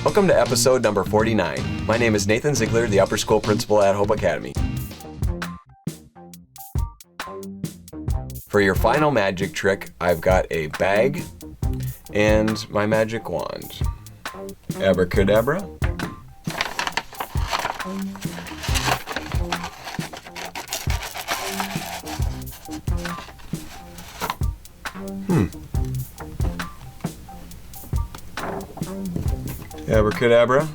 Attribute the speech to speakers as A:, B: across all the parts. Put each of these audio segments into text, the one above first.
A: Welcome to episode number 49. My name is Nathan Ziegler, the upper school principal at Hope Academy. For your final magic trick, I've got a bag and my magic wand. Abracadabra. Abracadabra.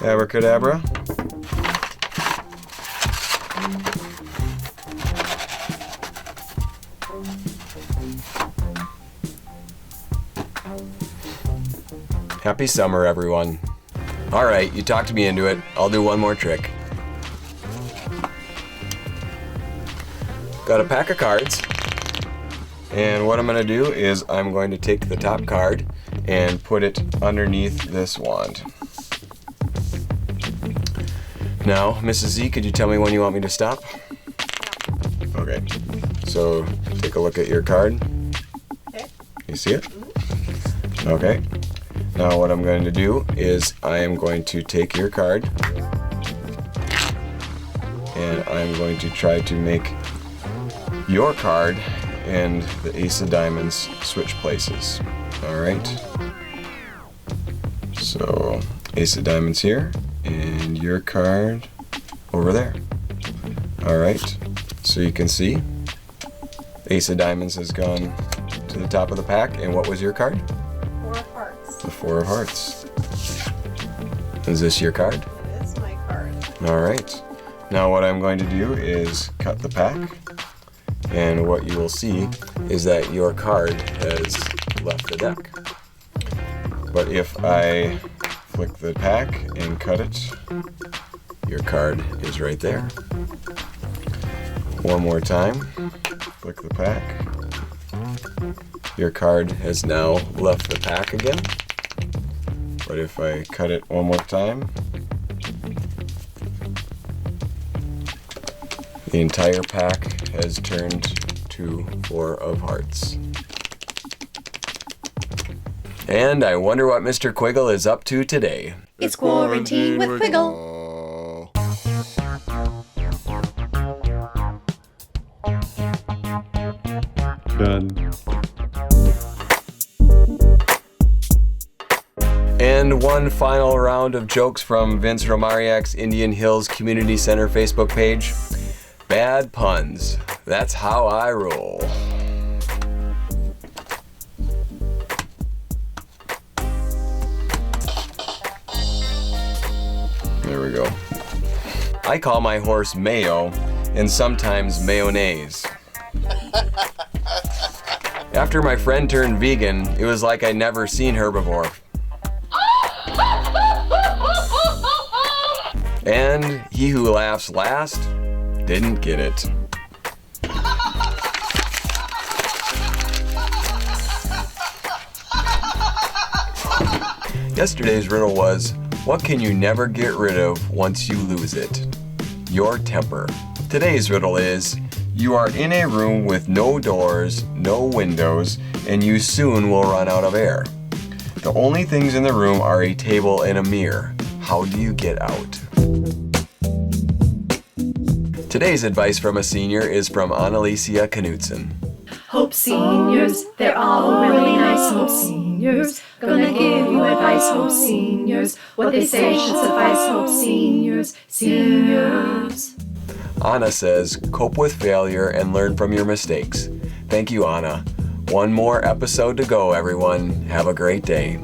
A: Abracadabra. Happy summer, everyone. All right, you talked me into it. I'll do one more trick. Got a pack of cards, and what I'm going to do is I'm going to take the top card and put it underneath this wand. Now, Mrs. Z, could you tell me when you want me to stop? Okay, so take a look at your card.
B: Okay.
A: You see it? Okay. Now what I'm going to do is I am going to take your card and I'm going to try to make your card and the ace of diamonds switch places. Alright. So ace of diamonds here and your card over there. Alright. So you can see ace of diamonds has gone to the top of the pack, and what was your card?
B: Four of hearts.
A: The four of hearts. Is this your card?
B: It is my card.
A: Alright. Now what I'm going to do is cut the pack, and what you will see is that your card has left the deck. But if I flick the pack and cut it, your card is right there. One more time, flick the pack. Your card has now left the pack again. But if I cut it one more time, the entire pack has turned to four of hearts. And I wonder what Mr. Quiggle is up to today.
B: It's quarantine with Quiggle.
C: Done.
A: And one final round of jokes from Vince Romariak's Indian Hills Community Center Facebook page. Bad puns. That's how I roll. There we go. I call my horse MAYO and sometimes mayonnaise. After my friend turned vegan, it was like I'd never seen her before. And he who laughs last didn't get it. Yesterday's riddle was, what can you never get rid of once you lose it? Your temper. Today's riddle is, you are in a room with no doors, no windows, and you soon will run out of air. The only things in the room are a table and a mirror. How do you get out? Today's advice from a senior is from Annalicia Knudsen.
D: Hope seniors, they're all really nice. Hope seniors, gonna give you advice. Hope seniors, what they say should suffice. Hope seniors, seniors.
A: Anna says, cope with failure and learn from your mistakes. Thank you, Anna. One more episode to go, everyone. Have a great day.